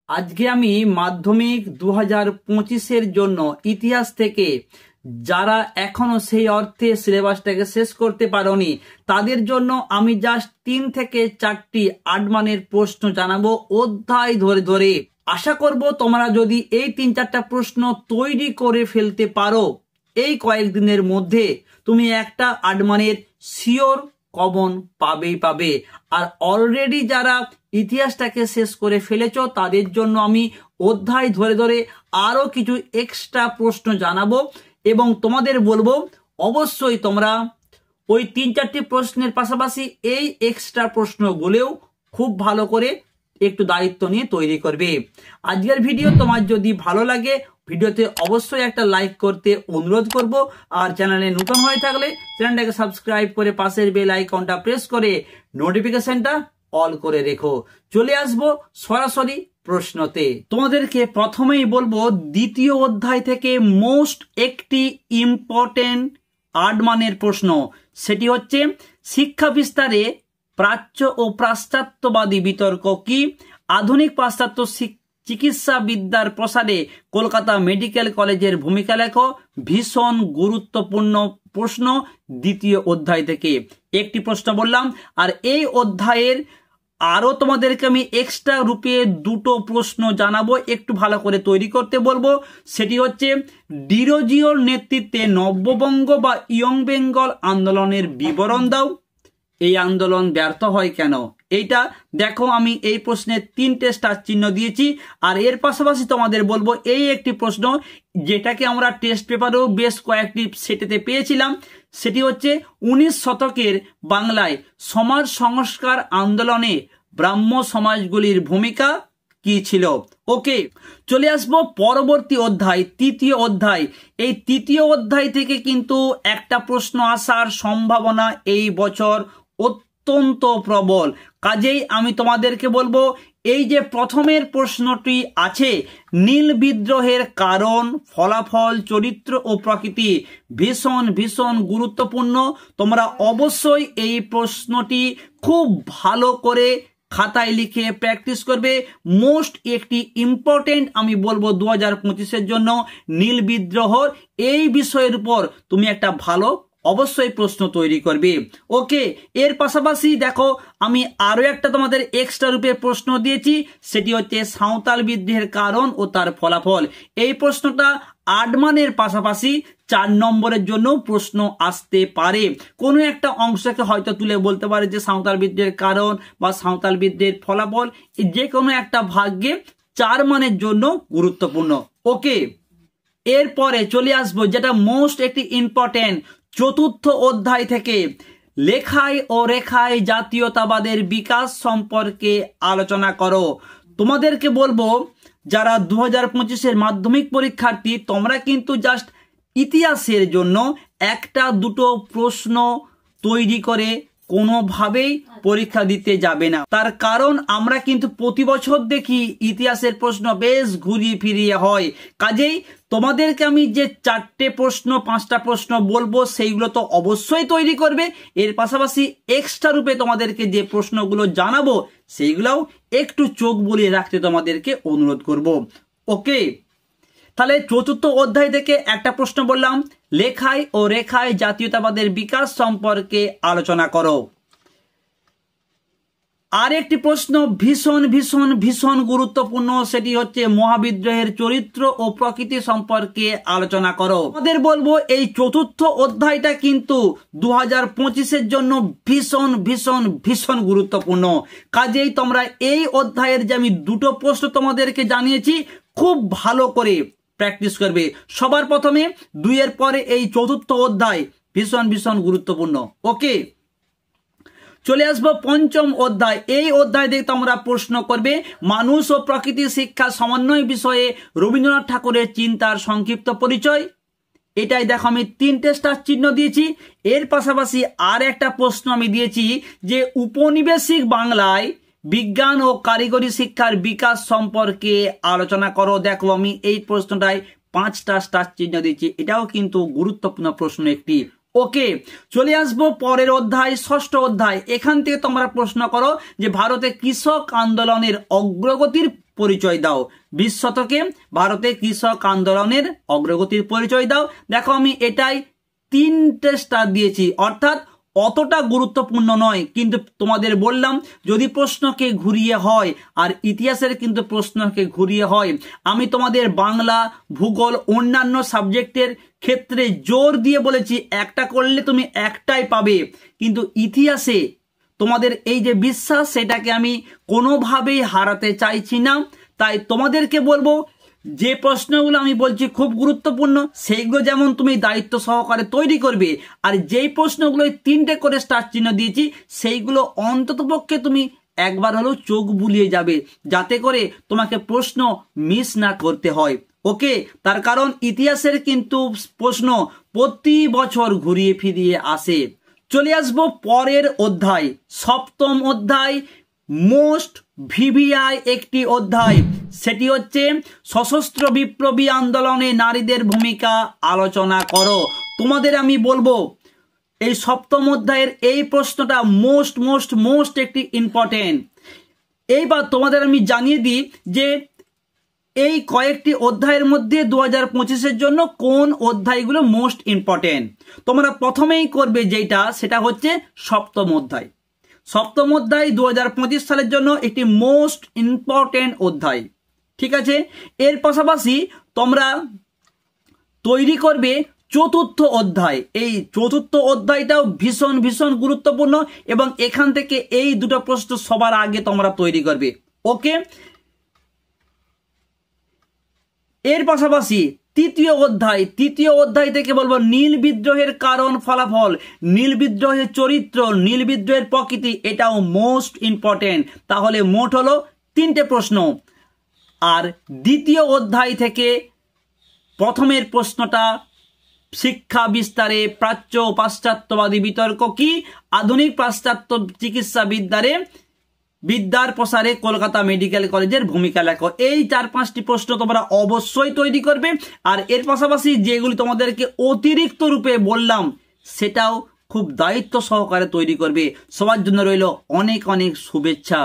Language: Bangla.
আজকে আমি মাধ্যমিক 2025-এর জন্য ইতিহাস থেকে যারা এখনো সেই অর্থে সিলেবাসটাকে শেষ করতে পারোনি তাদের জন্য আমি জাস্ট 3 থেকে 4টি 8 মানের প্রশ্ন জানাবো অধ্যায় ধরে ধরে। আশা করব তোমরা যদি এই 3-4টা প্রশ্ন তৈরি করে ফেলতে পারো এই কয়েকদিনের মধ্যে তুমি একটা 8 মানের শিওর কমন পাবে। আর অলরেডি যারা ইতিহাসটাকে শেষ করে ফেলেছো তাদের জন্য আমি অধ্যায় ধরে ধরে আরো কিছু এক্সট্রা প্রশ্ন জানাবো এবং তোমাদের বলবো অবশ্যই তোমরা ওই 3-4টি প্রশ্নের পাশাপাশি এই এক্সট্রা প্রশ্নগুলোও খুব ভালো করে একটু দায়িত্ব নিয়ে তৈরি করবে। আজকের ভিডিও তোমার যদি ভালো লাগে ভিডিওতে অবশ্যই একটা লাইক করতে অনুরোধ করব, আর চ্যানেলে নতুন হয়ে থাকলে চ্যানেলটাকে সাবস্ক্রাইব করে পাশের বেল আইকনটা প্রেস করে নোটিফিকেশনটা অল করে রেখো। চলে আসবো সরাসরি প্রশ্নতে। তোমাদেরকে প্রথমেই বলবো দ্বিতীয় অধ্যায় থেকে মোস্ট একটি ইম্পর্টেন্ট 8 মানের প্রশ্ন, সেটি হচ্ছে শিক্ষা বিস্তারে প্রাচ্য ও পাশ্চাত্যবাদী বিতর্ক কি? আধুনিক পাশ্চাত্য চিকিৎসা বিদ্যার প্রসারে কলকাতা মেডিকেল কলেজের ভূমিকা লেখো। ভীষণ গুরুত্বপূর্ণ প্রশ্ন দ্বিতীয় অধ্যায় থেকে একটি প্রশ্ন বললাম, আর এই অধ্যায়ের আরো তোমাদেরকে আমি এক্সট্রা রূপে 2টো প্রশ্ন জানাবো, একটু ভালো করে তৈরি করতে বলবো। সেটি হচ্ছে ডিরোজিওর নেতৃত্বে নব্যবঙ্গ বা ইয়ং বেঙ্গল আন্দোলনের বিবরণ দাও। এই আন্দোলন ব্যর্থ হয় কেন? এইটা দেখো, আমি এই প্রশ্নের 3টে স্টার চিহ্ন দিয়েছি। আর এর পাশাপাশি তোমাদের বলবো এই একটি প্রশ্ন যেটাকে আমরা টেস্ট পেপারেও বেশ কয়েকটি সেটেতে পেয়েছিলাম, সেটি হচ্ছে 19 শতকের বাংলায় সমাজ সংস্কার আন্দোলনে ব্রাহ্ম সমাজগুলির ভূমিকা কি ছিল। ওকে, চলে আসবো পরবর্তী অধ্যায়, তৃতীয় অধ্যায়। এই তৃতীয় অধ্যায় থেকে কিন্তু একটা প্রশ্ন আসার সম্ভাবনা এই বছর অত্যন্ত প্রবল। কাজেই আমি তোমাদেরকে বলবো এই যে প্রথমের প্রশ্নটি আছে নীল বিদ্রোহের কারণ, ফলাফল, চরিত্র ও প্রকৃতি, ভীষণ গুরুত্বপূর্ণ। তোমরা অবশ্যই এই প্রশ্নটি খুব ভালো করে খাতায় লিখে প্র্যাকটিস করবে। মোস্ট একটি ইম্পর্টেন্ট আমি বলবো 2025-এর জন্য নীল বিদ্রোহ এই বিষয়ের উপর তুমি একটা ভালো অবশ্যই প্রশ্ন তৈরি করবে। ওকে, এর পাশাপাশি দেখো আমি আরো একটা তোমাদের এক্সট্রা রূপে প্রশ্ন দিয়েছি, সেটি হচ্ছে সাঁওতাল বিদ্রোহের কারণ ও তার ফলাফল। এই প্রশ্নটা 8 মানের পাশাপাশি 4 নম্বরের জন্য প্রশ্ন আসতে পারে। কোনো একটা অংশকে হয়তো তুলে বলতে পারে যে সাঁওতাল বিদ্রোহের কারণ বা সাঁওতাল বিদ্রোহের ফলাফল, যে কোনো একটা ভাগ্যে 4 মানের জন্য গুরুত্বপূর্ণ। ওকে, এরপরে চলে আসবো যেটা মোস্ট একটি ইম্পর্টেন্ট চতুর্থ অধ্যায় থেকে লেখায় ও রেখায় জাতীয়তাবাদের বিকাশ সম্পর্কে আলোচনা করো। তোমাদেরকে বলবো যারা 2025-এর মাধ্যমিক পরীক্ষার্থী তোমরা কিন্তু জাস্ট ইতিহাসের জন্য 1-2টো প্রশ্ন তৈরি করে কোনোভাবেই পরীক্ষা দিতে যাবে না। তার কারণ আমরা কিন্তু প্রতি বছর দেখি ইতিহাসের প্রশ্ন বেশ ঘুরিয়ে ফিরিয়ে হয়। কাজেই তোমাদেরকে আমি যে 4টে প্রশ্ন 5টা প্রশ্ন বলবো সেইগুলো তো অবশ্যই তৈরি করবে, এর পাশাপাশি এক্সট্রা রূপে তোমাদেরকে যে প্রশ্নগুলো জানাবো সেইগুলোও একটু চোখ বুলিয়ে রাখতে তোমাদেরকে অনুরোধ করব। ওকে, তাহলে চতুর্থ অধ্যায় থেকে একটা প্রশ্ন বললাম, লেখায় ও রেখায় জাতীয়তাবাদের বিকাশ সম্পর্কে আলোচনা করো। আর একটি প্রশ্ন ভীষণ গুরুত্বপূর্ণ, সেটি হচ্ছে মহাবিদ্রোহের চরিত্র ও প্রকৃতি সম্পর্কে আলোচনা করো। আমাদের বলবো এই চতুর্থ অধ্যায়টা কিন্তু 2025-এর জন্য ভীষণ গুরুত্বপূর্ণ। কাজেই তোমরা এই অধ্যায়ের যে আমি 2টো প্রশ্ন তোমাদেরকে জানিয়েছি খুব ভালো করে প্র্যাকটিস করবে। সবার প্রথমে 2-এর পরে এই চতুর্থ অধ্যায় ভীষণ গুরুত্বপূর্ণ। ওকে, চলে আসবো পঞ্চম অধ্যায়। এই অধ্যায় থেকে তোমরা প্রশ্ন করবে মানুষ ও প্রকৃতি শিক্ষা সমন্বয় বিষয়ে রবীন্দ্রনাথ ঠাকুরের চিন্তার সংক্ষিপ্ত পরিচয়। এটাই দেখো আমি 3টে স্টার চিহ্ন দিয়েছি। এর পাশাপাশি আর একটা প্রশ্ন আমি দিয়েছি যে উপনিবেশিক বাংলায় বিজ্ঞান ও কারিগরি শিক্ষার বিকাশ সম্পর্কে আলোচনা করো। দেখো আমি এই প্রশ্নটায় 5টা স্টার চিহ্ন দিয়েছি, এটাও কিন্তু গুরুত্বপূর্ণ প্রশ্ন একটি। ওকে, চলে আসবো পরের অধ্যায়, ষষ্ঠ অধ্যায়। এখান থেকে তোমরা প্রশ্ন করো যে ভারতে কৃষক আন্দোলনের অগ্রগতির পরিচয় দাও। 20 শতকে ভারতে কৃষক আন্দোলনের অগ্রগতির পরিচয় দাও। দেখো আমি এটাই 3টে স্টার দিয়েছি, অর্থাৎ অতটা গুরুত্বপূর্ণ নয়, কিন্তু তোমাদের বললাম যদি প্রশ্নকে ঘুরিয়ে হয়, আর ইতিহাসের কিন্তু প্রশ্নকে ঘুরিয়ে হয়, আমি তোমাদের বাংলা, ভূগোল, অন্যান্য সাবজেক্টের ক্ষেত্রে জোর দিয়ে বলেছি একটা করলে তুমি একটাই পাবে, কিন্তু ইতিহাসে তোমাদের এই যে বিশ্বাস সেটাকে আমি কোনোভাবেই হারাতে চাইছি না। তাই তোমাদেরকে বলবো যে প্রশ্নগুলো আমি বলছি খুব গুরুত্বপূর্ণ সেইগুলো যেমন তুমি দায়িত্ব সহকারে তৈরি করবে, আর যেই প্রশ্নগুলো 3টে করে স্টার চিহ্ন দিয়েছি সেইগুলো অন্ততপক্ষে তুমি একবার হলেও চোখ বুলিয়ে যাবে, যাতে করে তোমাকে প্রশ্ন মিস না করতে হয়। ওকে, তার কারণ ইতিহাসের কিন্তু প্রশ্ন প্রতি বছর ঘুরিয়ে ফিরিয়ে আসে। চলে আসবো পরের অধ্যায়, 7ম অধ্যায়, মোস্ট ভিভিআই একটি অধ্যায়, সেটি হচ্ছে সশস্ত্র বিপ্লবী আন্দোলনে নারীদের ভূমিকা আলোচনা করো। তোমাদের আমি বলবো এই 7ম অধ্যায়ের এই প্রশ্নটা মোস্ট একটি ইম্পর্টেন্ট। এইবার তোমাদের আমি জানিয়ে দিই যে এই কয়েকটি অধ্যায়ের মধ্যে 2025-এর জন্য কোন অধ্যায়গুলো মোস্ট ইম্পর্টেন্ট। তোমরা প্রথমেই করবে যেটা, সেটা হচ্ছে 7ম অধ্যায়। 7ম অধ্যায় 2025 সালের জন্য একটি মোস্ট ইম্পর্টেন্ট অধ্যায়, ঠিক আছে। এর পাশাপাশি তোমরা তৈরি করবে 4র্থ অধ্যায়। এই 4র্থ অধ্যায়টাও ভীষণ গুরুত্বপূর্ণ, এবং এখান থেকে এই দুটো প্রশ্ন সবার আগে তোমরা তৈরি করবে। ওকে, এর পাশাপাশি 3য় অধ্যায় থেকে বলবো নীল বিদ্রোহের কারণ ফলাফল, নীল বিদ্রোহের চরিত্র, নীল বিদ্রোহের প্রকৃতি, এটাও মোস্ট ইম্পর্টেন্ট। তাহলে মোট হলো 3টে প্রশ্ন। আর 2য় অধ্যায় থেকে প্রথমের প্রশ্নটা শিক্ষা বিস্তারে প্রাচ্য ও পাশ্চাত্যবাদী বিতর্ক কি, আধুনিক পাশ্চাত্য চিকিৎসা বিদ্যার প্রসারে কলকাতা মেডিকেল কলেজের ভূমিকা লেখো। এই 4-5টি প্রশ্ন তোমরা অবশ্যই তৈরি করবে। আর এর পাশাপাশি যেগুলি তোমাদেরকে অতিরিক্ত রূপে বললাম সেটাও খুব দায়িত্ব সহকারে তৈরি করবে। সবার জন্য রইল অনেক শুভেচ্ছা।